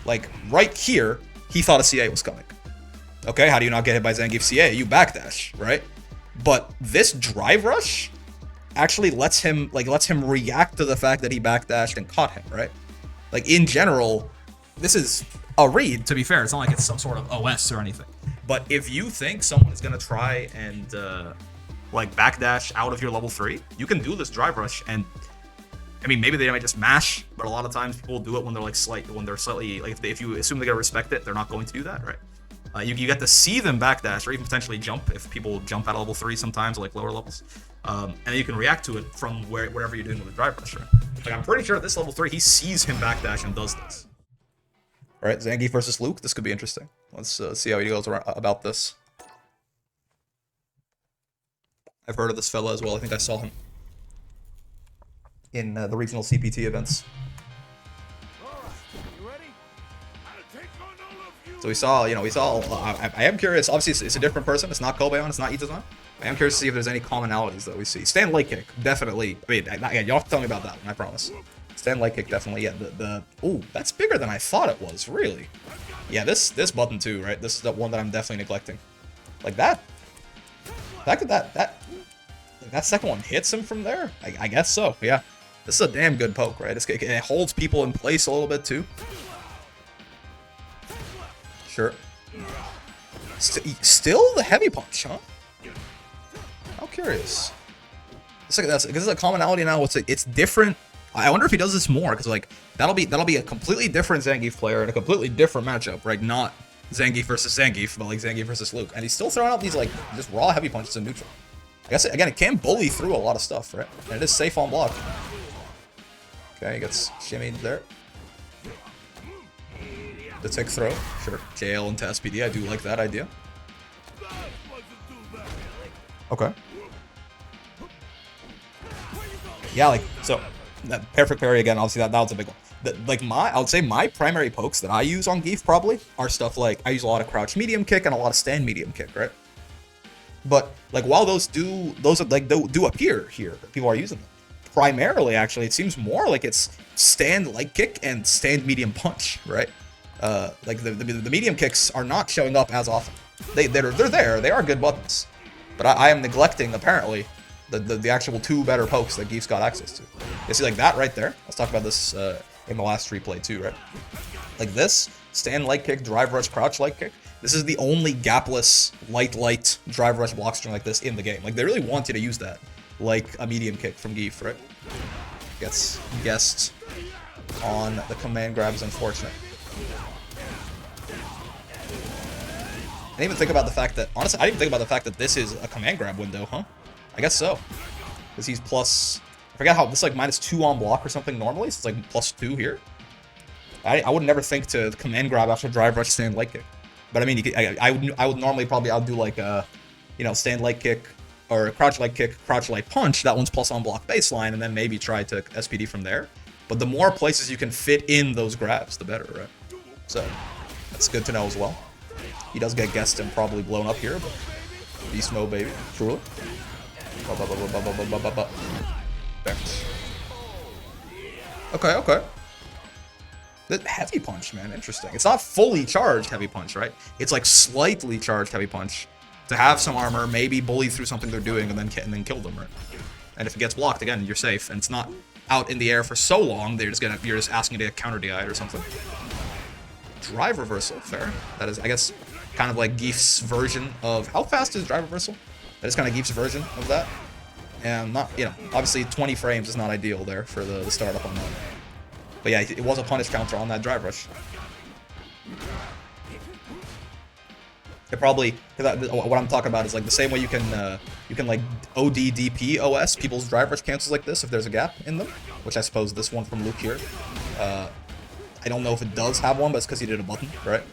Like, right here, he thought a CA was coming. Okay, how do you not get hit by Zangief CA? You backdash, right? But this drive rush actually lets him react to the fact that he backdashed and caught him, right? Like, in general, this is a read, to be fair. It's not like it's some sort of OS or anything. But if you think someone is going to try and, like, backdash out of your level 3, you can do this drive rush, and, I mean, maybe they might just mash, but a lot of times people do it when they're, like, slightly, like, if you assume they're going to respect it, they're not going to do that, right? You get to see them backdash, or even potentially jump, if people jump out of level 3 sometimes, like lower levels. And then you can react to it from wherever you're doing with the drive rush, right? Like, I'm pretty sure at this level 3, he sees him backdash and does this. Alright, Zangief versus Luke. This could be interesting. Let's see how he goes about this. I've heard of this fella as well. I think I saw him in the regional CPT events. So we saw, I am curious. Obviously, it's a different person. It's not Kobeon. It's not Itazan. I am curious to see if there's any commonalities that we see. Stand leg kick, definitely. I mean, yeah, you'll have to tell me about that one, I promise. Stand leg kick, definitely. Yeah, ooh, that's bigger than I thought it was, really. Yeah, this button too, right? This is the one that I'm definitely neglecting. Like that. That second one hits him from there? I guess so, yeah. This is a damn good poke, right? It holds people in place a little bit too. Sure. Still the heavy punch, huh? How curious. It's like this is a commonality now. It's different. I wonder if he does this more, because like that'll be a completely different Zangief player in a completely different matchup, right? Not Zangief versus Zangief, but like Zangief versus Luke, and he's still throwing out these like just raw heavy punches in neutral. I guess again it can bully through a lot of stuff, right? And it is safe on block. Okay, he gets shimmied there. The tick throw, sure. JL into SPD, I do like that idea. Okay. Yeah, like, so, that perfect parry again, obviously that was a big one. I would say my primary pokes that I use on Geef probably are stuff like, I use a lot of crouch medium kick and a lot of stand medium kick, right? But, like, while those do appear here, people are using them. Primarily, actually, it seems more like it's stand light kick and stand medium punch, right? Like the medium kicks are not showing up as often. They're there. They are good buttons, but I am neglecting apparently the actual two better pokes that Geef's got access to. You see like that right there. Let's talk about this in the last replay too, right? Like this stand light kick, drive rush, crouch light kick. This is the only gapless light drive rush block string like this in the game. Like they really want you to use that, like a medium kick from Geef, right? Gets guessed on the command grab is unfortunate. I didn't even think about the fact that, honestly, I didn't even think about the fact that this is a command grab window, huh? I guess so. Because he's plus, I forgot how, this is like -2 on block or something normally, so it's like +2 here. I would never think to command grab after drive rush stand light kick. But I mean, I would normally probably, I'll do like a, stand light kick, or crouch light kick, crouch light punch, that one's plus on block baseline, and then maybe try to SPD from there. But the more places you can fit in those grabs, the better, right? So, that's good to know as well. He does get guessed and probably blown up here, but beast mode, baby, truly. There. Okay. The heavy punch, man, interesting. It's not fully charged heavy punch, right? It's like slightly charged heavy punch to have some armor, maybe bully through something they're doing, and then kill them, right? And if it gets blocked again, you're safe, and it's not out in the air for so long, you're just asking to get counter DI'd or something. Drive reversal, fair. That is, I guess, kind of like Geef's version of, how fast is drive reversal? That is kind of Geef's version of that. And not, obviously 20 frames is not ideal there for the startup on that. But yeah, it was a punish counter on that drive rush. It probably, what I'm talking about is like the same way you can like OD DP OS people's drive rush cancels like this if there's a gap in them, which I suppose this one from Luke here. I don't know if it does have one, but it's because he did a button, right?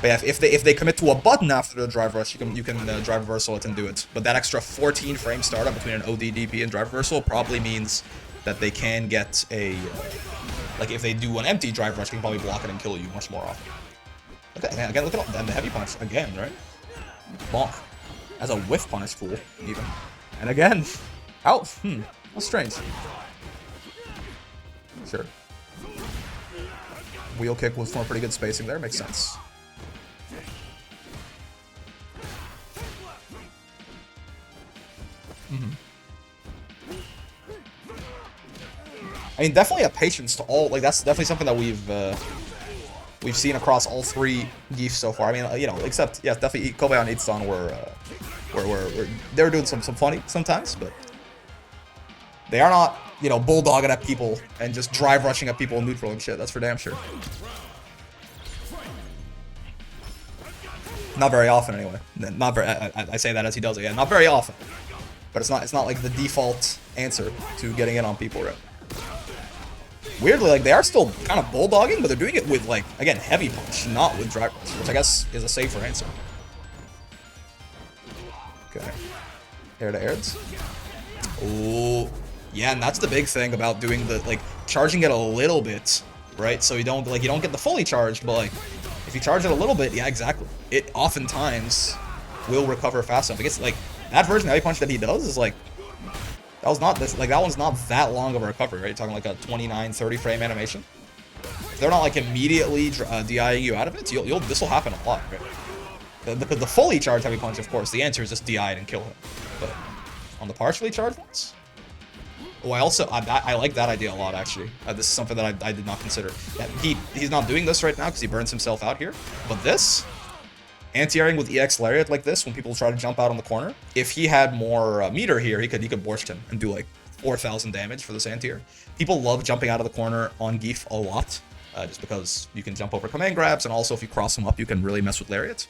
But yeah, if they commit to a button after the drive rush, you can drive reversal it and do it. But that extra 14 frame startup between an OD DP and drive reversal probably means that they can get a like if they do an empty drive rush, they can probably block it and kill you much more often. Okay, again, look at the heavy punch again, right? Bonk. As a whiff punish tool, even. And again, out. That's strange. Sure. Wheel kick was from a pretty good spacing there. Makes sense. I mean, definitely a patience to all. Like, that's definitely something that we've seen across all three Geefs so far. I mean, you know, except yeah, definitely Kobe and Itzdon were they were doing some funny sometimes, but they are not, you know, bulldogging at people and just drive rushing at people in neutral and shit. That's for damn sure. Not very often, anyway. Not very. I say that as he does it. Yeah, not very often. But it's not like the default answer to getting in on people, right? Weirdly, like, they are still kind of bulldogging, but they're doing it with, like, again, heavy punch, not with drive rush, which I guess is a safer answer. Okay. Air to airs. Oh, yeah, and that's the big thing about doing the, like, charging it a little bit, right? So you don't get the fully charged, but, like, if you charge it a little bit, yeah, exactly. It oftentimes will recover fast enough. I guess, like, that version of heavy punch that he does is, like, that was not this, like, that one's not that long of a recovery, right? You're talking like a 29, 30 frame animation. If they're not, like, immediately DIing you out of it, this will happen a lot, right? Because the fully charged heavy punch, of course, the answer is just DI it and kill him. But on the partially charged ones, oh, I like that idea a lot, actually. This is something that I did not consider. Yeah, he's not doing this right now because he burns himself out here. But this, anti-airing with EX Lariat like this, when people try to jump out on the corner, if he had more meter here, he could borscht him and do like 4,000 damage for this anti-air. People love jumping out of the corner on Geef a lot, just because you can jump over command grabs, and also if you cross him up, you can really mess with Lariats.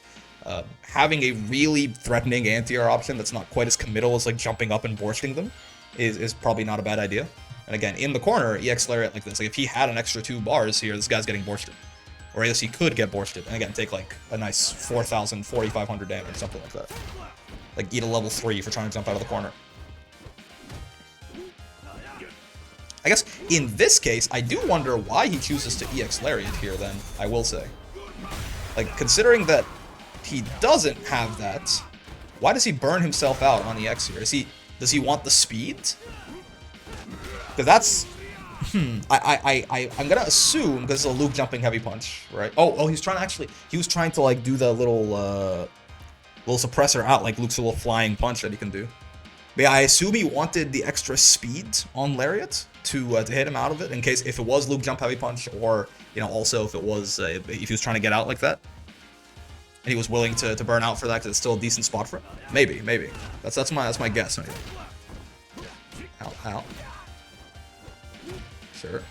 Having a really threatening anti-air option that's not quite as committal as like jumping up and borschting them is probably not a bad idea. And again, in the corner, EX Lariat like this, like if he had an extra 2 bars here, this guy's getting borsted. Or at least he could get borsted, and again, take like a nice 4,000, 4,500 damage, something like that. Like eat a level 3 for trying to jump out of the corner. I guess in this case, I do wonder why he chooses to EX Lariat here then, I will say. Like, considering that he doesn't have that, why does he burn himself out on EX here? Does he want the speed? Because that's... I'm gonna assume because it's a Luke jumping heavy punch, right? Oh, he was trying to like do the little suppressor out, like Luke's little flying punch that he can do. But yeah, I assume he wanted the extra speed on Lariat to hit him out of it, in case if it was Luke jump heavy punch, or you know, also if it was if he was trying to get out like that, and he was willing to burn out for that because it's still a decent spot for him. Maybe. That's my guess. Maybe. Ow. Sure.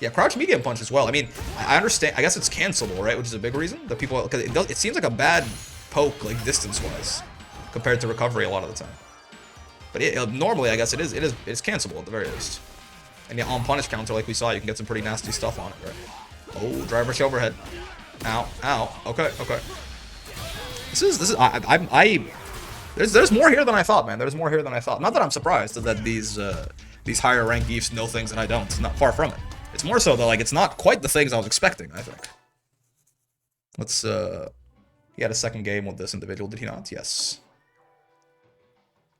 Yeah, crouch medium punch as well. I mean, I understand. I guess it's cancelable, right? Which is a big reason that people, because it seems like a bad poke, like distance-wise, compared to recovery a lot of the time. But normally, I guess it's cancelable at the very least. And yeah, on punish counter, like we saw, you can get some pretty nasty stuff on it, right? Oh, drive rush overhead. Ow. Okay. There's more here than I thought, man. There's more here than I thought. Not that I'm surprised that these higher ranked Geefs know things that I don't. It's not far from it. It's more so that, like, it's not quite the things I was expecting, I think. Let's, he had a second game with this individual, did he not? Yes.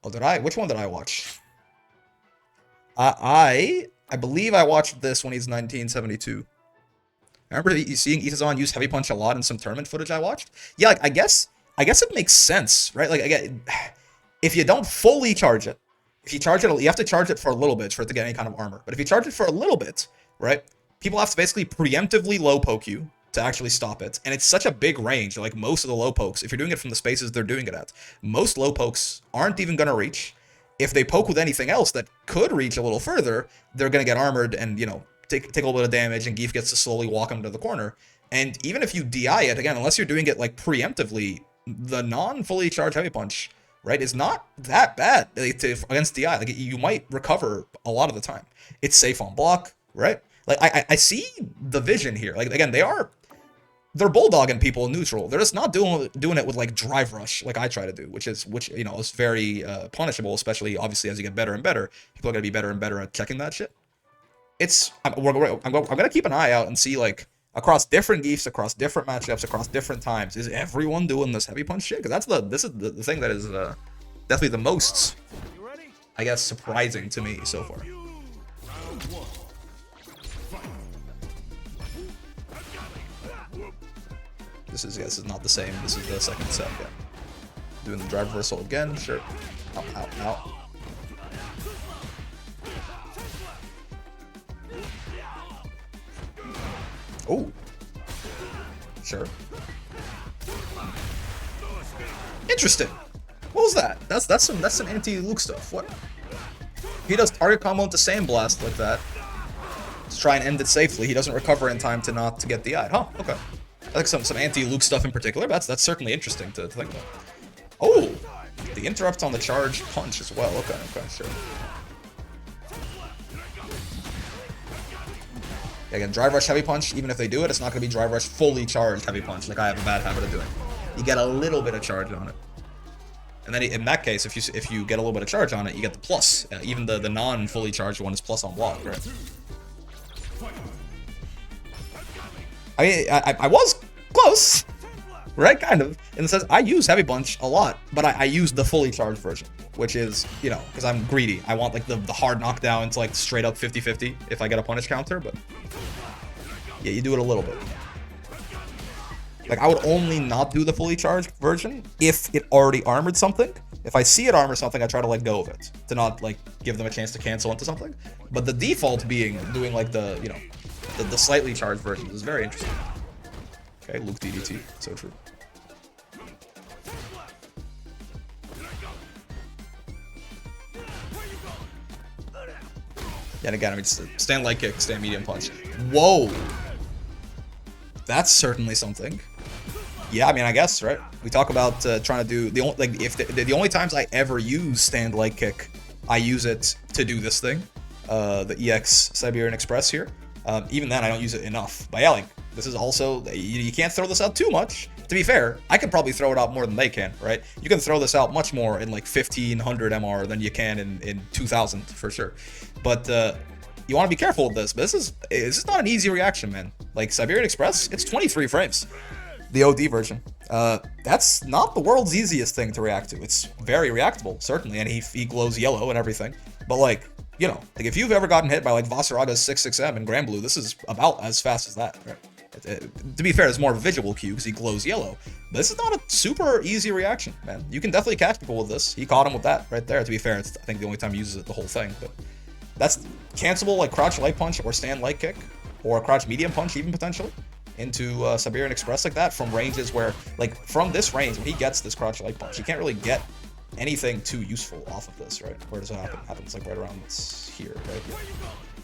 Oh, did I? Which one did I watch? I believe I watched this when he's 1972. I remember seeing Itazan use heavy punch a lot in some tournament footage I watched. Yeah, like, I guess it makes sense, right? Like, again, if you don't fully charge it, if you charge it, you have to charge it for a little bit for it to get any kind of armor. But if you charge it for a little bit, right, people have to basically preemptively low poke you to actually stop it. And it's such a big range. Like, most of the low pokes, if you're doing it from the spaces they're doing it at, most low pokes aren't even going to reach. If they poke with anything else that could reach a little further, they're going to get armored and, you know, take a little bit of damage, and Geef gets to slowly walk him to the corner. And even if you DI it, again, unless you're doing it, like, preemptively, the non-fully charged heavy punch, right, is not that bad against DI. Like, you might recover a lot of the time. It's safe on block, right? Like, I see the vision here. Like, again, they're bulldogging people in neutral. They're just not doing it with, like, drive rush like I try to do, which you know, is very punishable, especially obviously as you get better and better. People are gonna be better and better at checking that shit. I'm gonna keep an eye out and see, like, across different Geefs, across different matchups, across different times, is everyone doing this heavy punch shit? Because this is the thing that is definitely the most, I guess, surprising to me so far. This is not the same. This is the second set. Yeah. Doing the drive reversal again. Sure. Out, out, out. Oh. Sure. Interesting. What was that? That's some anti-Luke stuff. What? He does target combo into Sandblast like that to try and end it safely. He doesn't recover in time to get DI'd. Huh, okay. I like some anti-Luke stuff in particular, but that's certainly interesting to think about. Oh! The interrupt on the charge punch as well. Okay, sure. Yeah, again, drive rush heavy punch, even if they do it, it's not going to be drive rush fully charged heavy punch, like I have a bad habit of doing. You get a little bit of charge on it. And then in that case, if you get a little bit of charge on it, you get the plus. Even the non-fully charged one is plus on block, right? I mean, I was close, right? Kind of. In the sense, I use heavy punch a lot, but I use the fully charged version, which is, you know, because I'm greedy. I want like the hard knockdown to like straight up 50-50 if I get a punish counter, but yeah, you do it a little bit. Like, I would only not do the fully charged version if it already armored something. If I see it armor something, I try to let go of it, to not, like, give them a chance to cancel into something. But the default being doing, like, the, you know, the slightly charged version is very interesting. Okay, Luke DDT. So true. Yeah, and again, I mean, stand light kick, stand medium punch. Whoa! That's certainly something. Yeah, I mean, I guess, right? We talk about trying to do the only, like, if the only times I ever use stand light kick, I use it to do this thing, the EX Siberian Express here. Even then, I don't use it enough. But yeah, like, this is also, you can't throw this out too much. To be fair, I can probably throw it out more than they can, right? You can throw this out much more in like 1500 MR than you can in 2000 for sure. But you want to be careful with this. But this is not an easy reaction, man. Like Siberian Express, it's 23 frames. The OD version. That's not the world's easiest thing to react to. It's very reactable, certainly, and he glows yellow and everything. But like, you know, like if you've ever gotten hit by like Vasaraga's 66M in Grand Blue, this is about as fast as that, right? To be fair, it's more of a visual cue because he glows yellow. But this is not a super easy reaction, man. You can definitely catch people with this. He caught him with that right there. To be fair, it's, I think, the only time he uses it the whole thing. But that's cancelable like crouch light punch or stand light kick or crouch medium punch even potentially into Siberian Express like that from ranges where, like, from this range, when he gets this crouch light punch, he can't really get anything too useful off of this, right? Where does it happen? It happens like right around this here, right?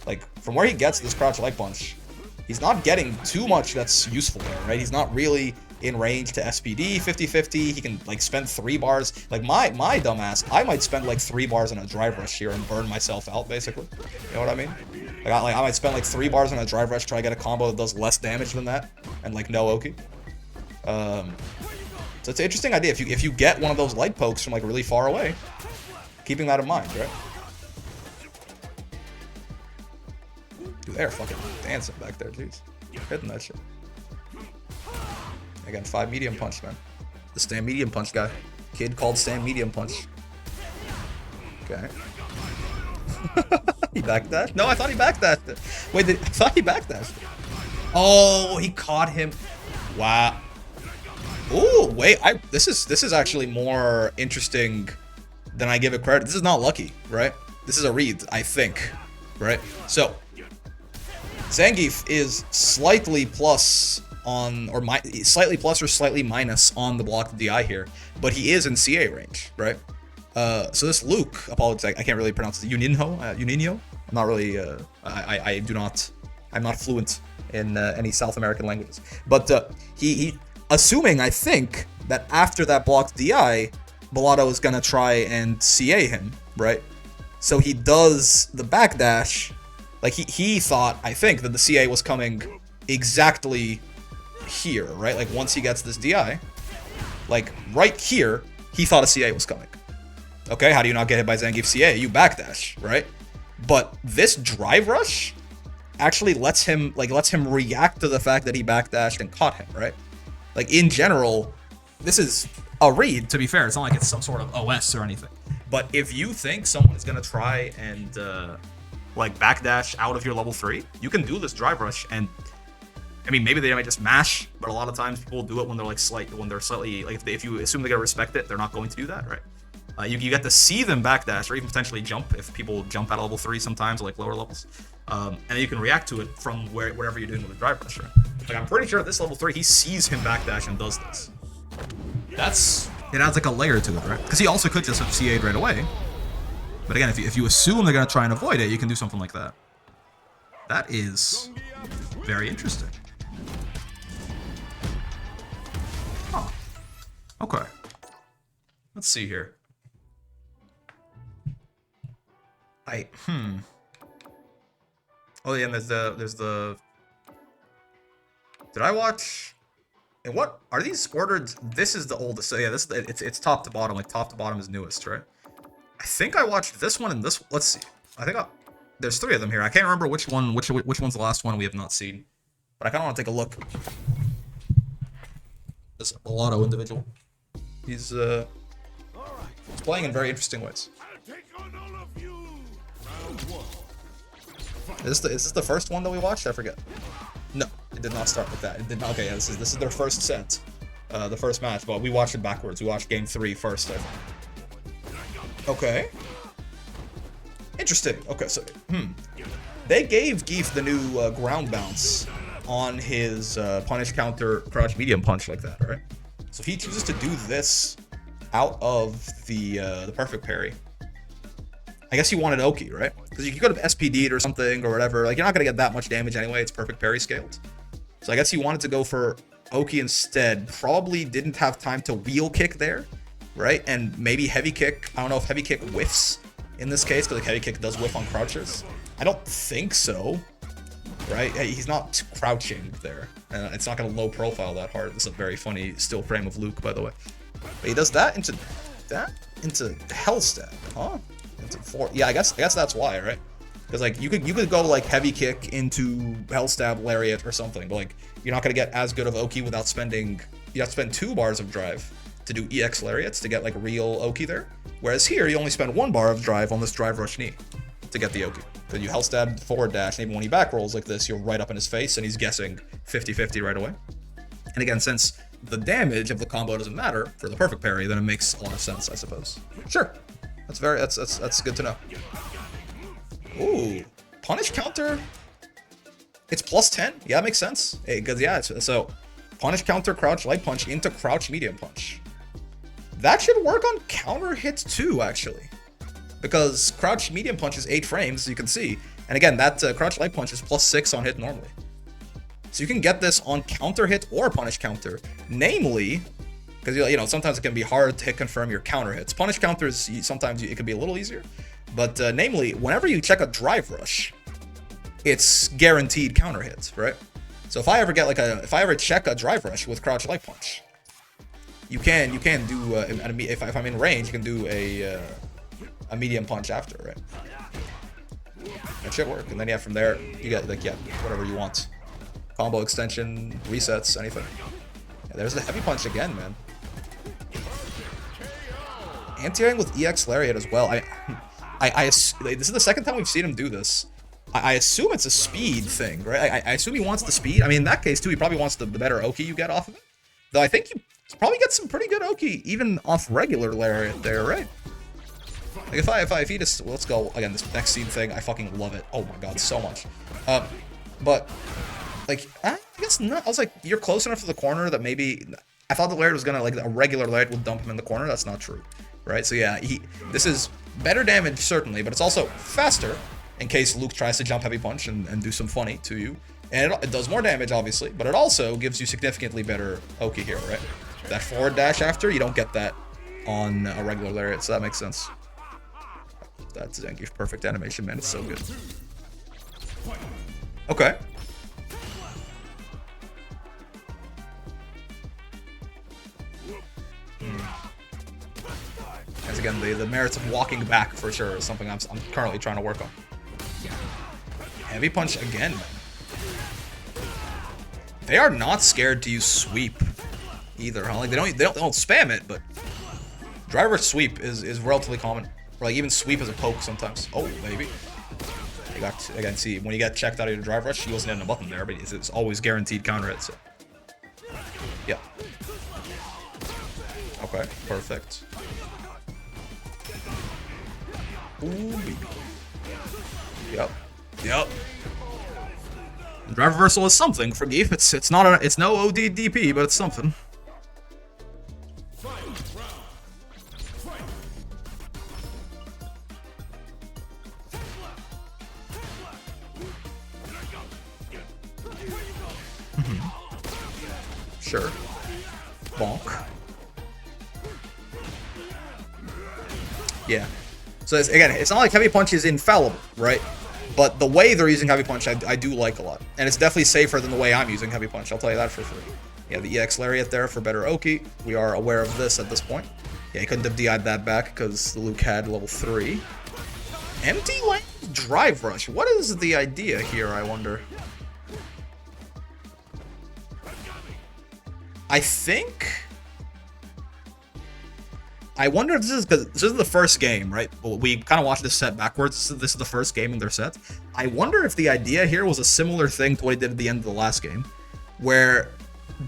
Like, from where he gets this crouch light punch, he's not getting too much that's useful there, right? He's not really in range to SPD 50-50. He can like spend 3 bars. Like my dumbass, I might spend like 3 bars on a drive rush here and burn myself out, basically. You know what I mean? Like I might spend like 3 bars on a drive rush, try to get a combo that does less damage than that, and like no Oki. So it's an interesting idea. If you get one of those light pokes from like really far away, keeping that in mind, right? Dude, they're fucking dancing back there, jeez. Hitting that shit. Again, 5 medium punch, man. The stand medium punch guy. Kid called stand medium punch. Okay. He backdashed? No, I thought he backdashed it. Wait, I thought he backdashed it. Oh, he caught him. Wow. Oh, wait. This is actually more interesting than I give it credit. This is not lucky, right? This is a read, I think, right? So, Zangief is slightly plus on, or slightly plus or slightly minus on the block DI here, but he is in CA range, right? So this Luke, apologies, I can't really pronounce it. Juninho? I'm not really, I'm not fluent in any South American languages. But he assuming, I think, that after that blocked DI, Bulldogging is gonna try and CA him, right? So he does the backdash. Like he thought, I think, that the CA was coming exactly here, right? Like once he gets this DI, like right here, he thought a CA was coming. Okay, how do you not get hit by Zangief CA? You backdash, right? But this drive rush actually lets him react to the fact that he backdashed and caught him, right? Like in general, this is a read, to be fair. It's not like it's some sort of OS or anything. But if you think someone is gonna try and like backdash out of your level 3, you can do this drive rush and I mean, maybe they might just mash, but a lot of times people do it when they're like slightly like if you assume they're gonna respect it, they're not going to do that, right? You get to see them backdash or even potentially jump if people jump out of level 3 sometimes, like lower levels. And then you can react to it from whatever you're doing with the drive rush, right? Like I'm pretty sure at this level 3 he sees him backdash and does this. It adds like a layer to it, right? Because he also could just have CA'd right away. But again, if you assume they're gonna try and avoid it, you can do something like that. That is very interesting. Huh. Okay. Let's see here. Oh yeah, and there's the. Did I watch? And what are these ordered? This is the oldest. So yeah, it's top to bottom. Like top to bottom is newest, right? I think I watched this one and this. Let's see. I think there's 3 of them here. I can't remember which one's the last one we have not seen, but I kind of want to take a look. This Mulatto individual. He's playing in very interesting ways. Is this the first one that we watched? I forget. No, it did not start with that. It did not. Okay, yeah, this is their first set, the first match. But we watched it backwards. We watched game 3 first, I think. Okay. Interesting. Okay, so they gave Geef the new ground bounce on his punish counter crouch medium punch like that, right? So if he chooses to do this out of the perfect parry, I guess he wanted Oki, right? Because you could have SPD'd or something or whatever. Like, you're not going to get that much damage anyway. It's perfect parry scaled. So I guess he wanted to go for Oki instead. Probably didn't have time to wheel kick there, right? And maybe heavy kick. I don't know if heavy kick whiffs in this case, because like heavy kick does whiff on crouchers. I don't think so, right? He's not crouching there. And it's not going to low profile that hard. This is a very funny still frame of Luke, by the way. But he does that into hell stab, huh? Into 4. Yeah, I guess that's why, right? Because like you could go like heavy kick into hell stab lariat or something, but like you're not gonna get as good of Oki without spending. You have to spend 2 bars of drive to do EX lariats to get like real Oki there. Whereas here you only spend 1 bar of drive on this drive rush knee to get the Oki. Then you hell stab forward dash, and even when he back rolls like this, you're right up in his face, and he's guessing 50-50 right away. And again, since the damage of the combo doesn't matter for the perfect parry, then it makes a lot of sense, I suppose. Sure. That's good to know. Ooh, punish counter. It's +10. Yeah, that makes sense. Because yeah, so punish counter crouch light punch into crouch medium punch. That should work on counter hits too, actually, because crouch medium punch is 8 frames, as you can see. And again, that crouch light punch is +6 on hit normally. So you can get this on counter hit or punish counter, namely. Because, you know, sometimes it can be hard to hit confirm your counter hits. Punish counters, sometimes it can be a little easier. But namely, whenever you check a drive rush, it's guaranteed counter hits, right? So if I ever check a drive rush with crouch light punch, you can do, if I'm in range, you can do a medium punch after, right? That should work. And then, yeah, from there, you get, like, yeah, whatever you want. Combo extension, resets, anything. Yeah, there's the heavy punch again, man. Anti-airing with EX Lariat as well. This is the second time we've seen him do this. I assume it's a speed thing, right? I assume he wants the speed. I mean, in that case, too, he probably wants the better Oki you get off of it. Though I think you probably get some pretty good Oki even off regular Lariat there, right? Like, if he just... Well, let's go. Again, this next scene thing, I fucking love it. Oh my god, so much. But... Like, I guess not. I was like, you're close enough to the corner that maybe... I thought the Lariat was gonna, like, a regular Lariat would dump him in the corner. That's not true, right? So yeah, this is better damage, certainly, but it's also faster in case Luke tries to jump heavy punch and do some funny to you. And it does more damage, obviously, but it also gives you significantly better Oki here, right? That forward dash after, you don't get that on a regular Lariat, so that makes sense. That's Zangief perfect animation, man. It's so good. Okay. As again, the merits of walking back for sure is something I'm currently trying to work on. Heavy punch again. They are not scared to use sweep either, huh? Like they don't spam it, but driver sweep is relatively common. Or like even sweep as a poke sometimes. Oh, maybe. You got to, again, see, when you get checked out of your drive rush, he wasn't hitting a button there, but it's always guaranteed counter hit, so. Yeah. Okay, perfect. Ooh, baby. Yep. Yep. Drive reversal is something for Geef. It's not it's no OD DP, but it's something. Sure. Bonk. Yeah. So again, it's not like Heavy Punch is infallible, right? But the way they're using Heavy Punch, I do like a lot. And it's definitely safer than the way I'm using Heavy Punch, I'll tell you that for free. Yeah, the EX Lariat there for better Oki. We are aware of this at this point. Yeah, he couldn't have DI'd that back because Luke had level 3. Empty lane drive rush. What is the idea here, I wonder? I wonder if this is because this is the first game, right? We kind of watched this set backwards. This is the first game in their set. I wonder if the idea here was a similar thing to what he did at the end of the last game, where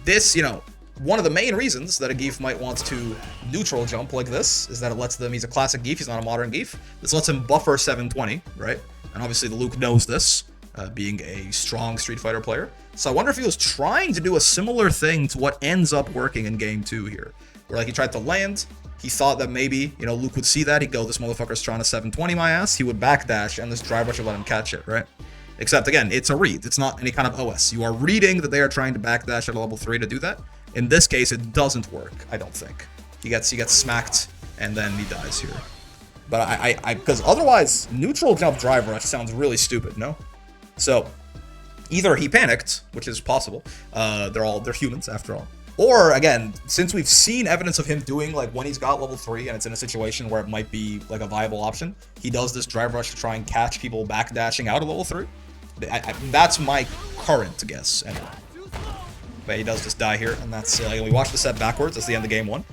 this, you know, one of the main reasons that a Geef might want to neutral jump like this is that it lets them, he's a classic Geef, he's not a modern Geef. This lets him buffer 720, right? And obviously the Luke knows this, being a strong Street Fighter player. So I wonder if he was trying to do a similar thing to what ends up working in game 2 here, where like he tried to land, he thought that maybe, you know, Luke would see that, he'd go, this motherfucker's trying to 720 my ass, he would backdash, and this drive rush would let him catch it, right? Except, again, it's a read. It's not any kind of OS. You are reading that they are trying to backdash at a level 3 to do that. In this case, it doesn't work, I don't think. He gets smacked, and then he dies here. But because otherwise, neutral jump drive rush sounds really stupid, no? So, either he panicked, which is possible. They're humans, after all. Or, again, since we've seen evidence of him doing, like, when he's got level 3 and it's in a situation where it might be, like, a viable option, he does this drive rush to try and catch people backdashing out of level 3. That's my current guess, anyway. But he does just die here, and that's, we watched the set backwards, that's the end of game 1.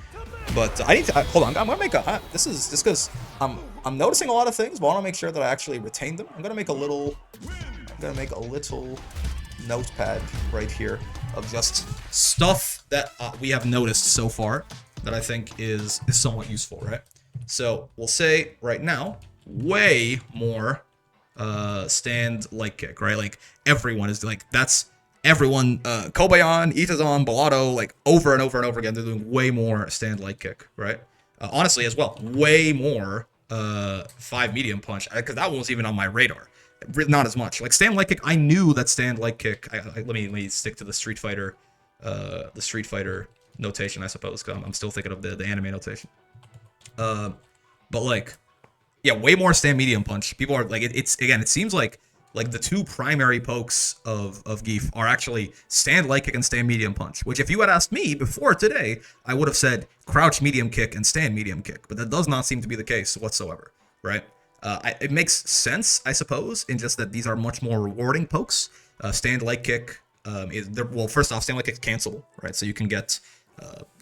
But I need to, hold on, I'm gonna make a, this is just because I'm noticing a lot of things, but I want to make sure that I actually retain them. I'm gonna make a little notepad right here of just stuff that we have noticed so far that I think is somewhat useful, right? So we'll say right now, way more stand light kick, right? Like everyone is like, that's everyone, Kobayan, Itazan, Bellotto, like over and over and over again, they're doing way more stand light kick, right? Honestly as well, way more 5 medium punch, because that one was even on my radar. Not as much. Like stand light kick, I knew that stand light kick. Let me stick to the Street Fighter notation, I suppose, because I'm still thinking of the anime notation. But like, yeah, way more stand medium punch. People are like, it seems like the two primary pokes of Geef are actually stand light kick and stand medium punch. Which, if you had asked me before today, I would have said crouch medium kick and stand medium kick. But that does not seem to be the case whatsoever, right? It makes sense, I suppose, in just that these are much more rewarding pokes. Stand light kick well, first off, stand light kick is cancelable, right? So you can get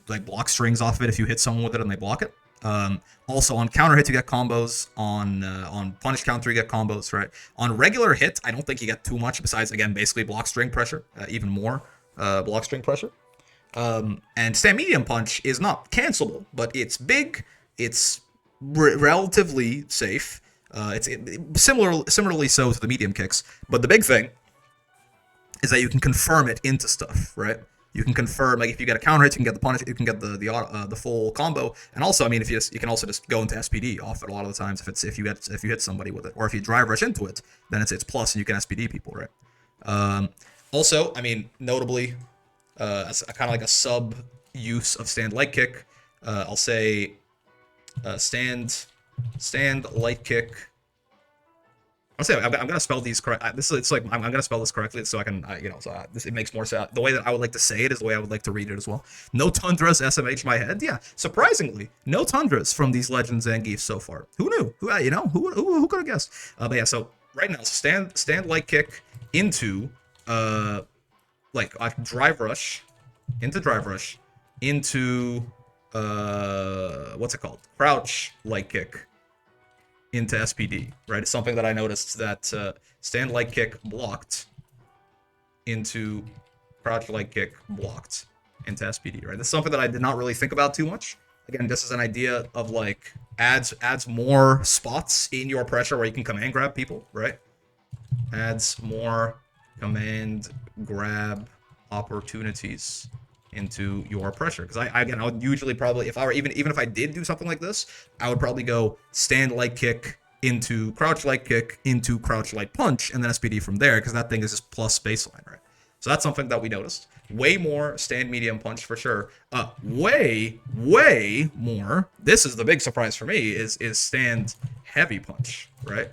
like block strings off of it if you hit someone with it and they block it. Also on counter hits you get combos. On punish counter you get combos, right? On regular hit, I don't think you get too much besides, again, basically block string pressure, even more block string pressure. And stand medium punch is not cancelable, but it's big. It's relatively safe. It's similarly so to the medium kicks, but the big thing is that you can confirm it into stuff, right? You can confirm, like if you get a counter hit, you can get the punish, you can get the full combo, and also, I mean, if you can also just go into SPD off it a lot of the times if you hit somebody with it, or if you drive rush into it, then it's plus and you can SPD people, right? Also, I mean, notably, as kind of like a sub use of stand light kick, I'll say stand light kick. I'll say I'm gonna spell these correct. I'm gonna spell this correctly so I can, it makes more sense. The way that I would like to say it is the way I would like to read it as well. No tundras, SMH my head. Yeah, surprisingly, no tundras from these legends and Zangief so far. Who knew? Who could have guessed? But yeah, so right now, stand light kick into like a drive rush, into what's it called? Crouch light kick into SPD, right? It's something that I noticed that stand light kick blocked into crouch light kick blocked into SPD, right? That's something that I did not really think about too much. Again, this is an idea of like adds more spots in your pressure where you can command grab people, right? Adds more command grab opportunities into your pressure. Because I would usually probably, if I were even if I did do something like this, I would probably go stand light kick into crouch light kick into crouch light punch and then SPD from there, because that thing is just plus baseline, right? So that's something that we noticed. Way more stand medium punch for sure. Way more. This is the big surprise for me is stand heavy punch, right?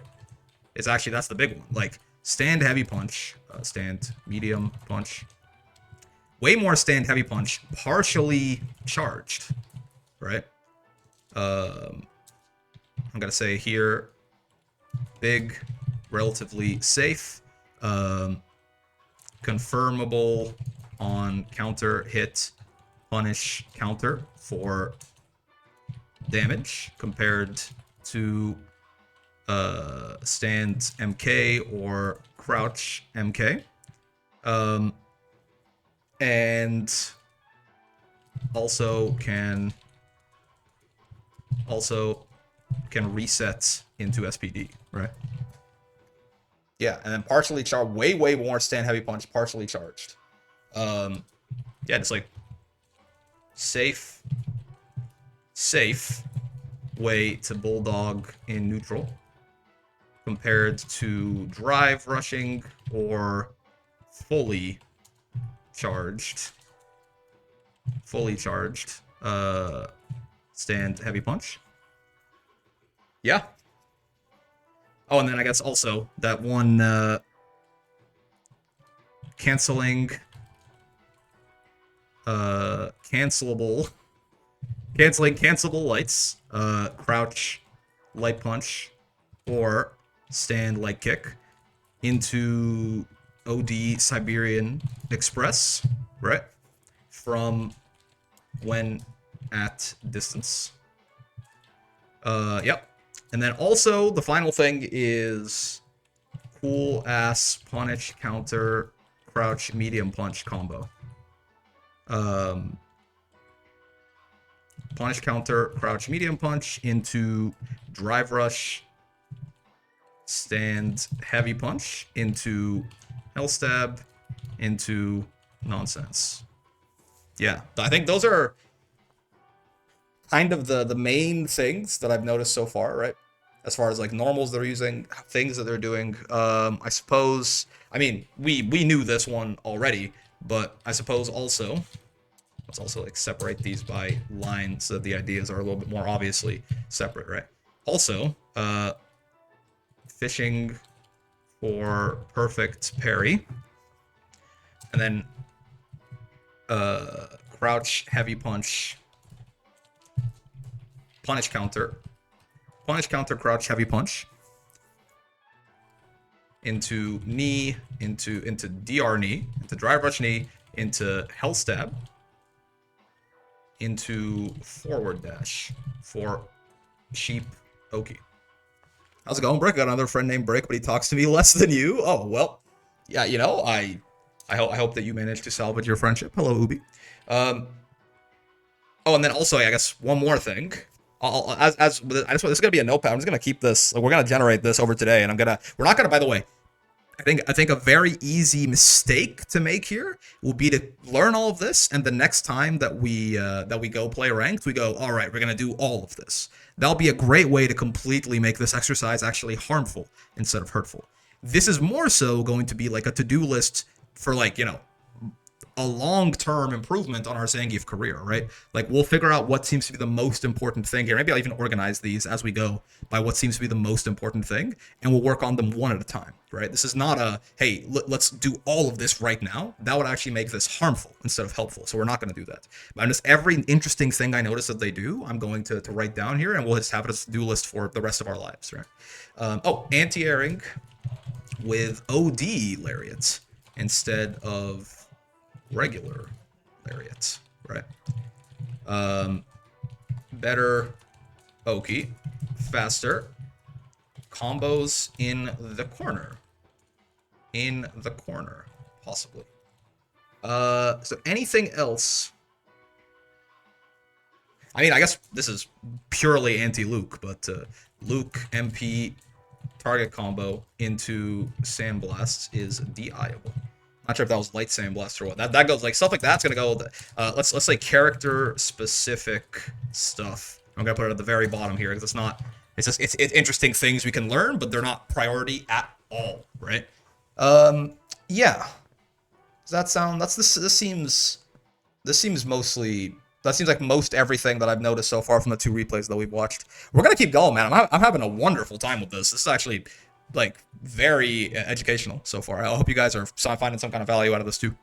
It's actually, that's the big one. Like stand heavy punch, stand medium punch. Way more stand heavy punch, partially charged, right? I'm gonna say here, big, relatively safe, confirmable on counter hit, punish counter for damage compared to stand MK or crouch MK. And also can reset into SPD, right? Yeah, and then partially charged, way more stand heavy punch, partially charged. Yeah, just like safe way to bulldog in neutral compared to drive rushing or fully charged stand heavy punch. Yeah. Oh, and then I guess also that one canceling lights, crouch light punch or stand light kick into OD Siberian Express, right? From when at distance. Yep. And then also the final thing is cool ass punish counter crouch medium punch combo. Punish counter crouch medium punch into drive rush stand heavy punch into hell stab into nonsense. Yeah, I think those are kind of the main things that I've noticed so far, right? As far as like normals they're using, things that they're doing. I suppose, I mean, we knew this one already, but I suppose also, let's also like separate these by lines so that the ideas are a little bit more obviously separate, right? Also, fishing for perfect parry, and then crouch heavy punch, punish counter crouch heavy punch into knee, into DR knee, into drive rush knee, into hell stab, into forward dash for sheep Oki. How's it going, Brick? I got another friend named Brick, but he talks to me less than you. Oh, well, yeah, you know, I hope that you managed to salvage your friendship. Hello, Ubi. Oh, and then also, I guess one more thing. This is gonna be a notepad. I'm just gonna keep this. We're gonna generate this over today, and we're not gonna. By the way, I think a very easy mistake to make here will be to learn all of this, and the next time that we go play ranked, we go, all right, we're gonna do all of this. That'll be a great way to completely make this exercise actually harmful instead of hurtful. This is more so going to be like a to-do list for, like, you know, a long-term improvement on our Zangief career, right? Like, we'll figure out what seems to be the most important thing here. Maybe I'll even organize these as we go by what seems to be the most important thing, and we'll work on them one at a time, right? This is not a, hey, let's do all of this right now. That would actually make this harmful instead of helpful, so we're not going to do that. But I'm just, every interesting thing I notice that they do, I'm going to write down here, and we'll just have it as a to-do list for the rest of our lives, right? Anti-airing with OD lariats instead of regular lariats, right? Better Oki, faster, combos in the corner. In the corner, possibly. So anything else? I mean, I guess this is purely anti-Luke, but Luke MP target combo into Sandblasts is DIable. Not sure if that was light Sandblast or what. That goes like stuff like that's gonna go. Let's say character specific stuff. I'm gonna put it at the very bottom here because it's not. It's just it's interesting things we can learn, but they're not priority at all, right? Yeah. Does that sound? This seems mostly. That seems like most everything that I've noticed so far from the 2 replays that we've watched. We're gonna keep going, man. I'm having a wonderful time with this. This is actually like very educational so far. I hope you guys are finding some kind of value out of this too.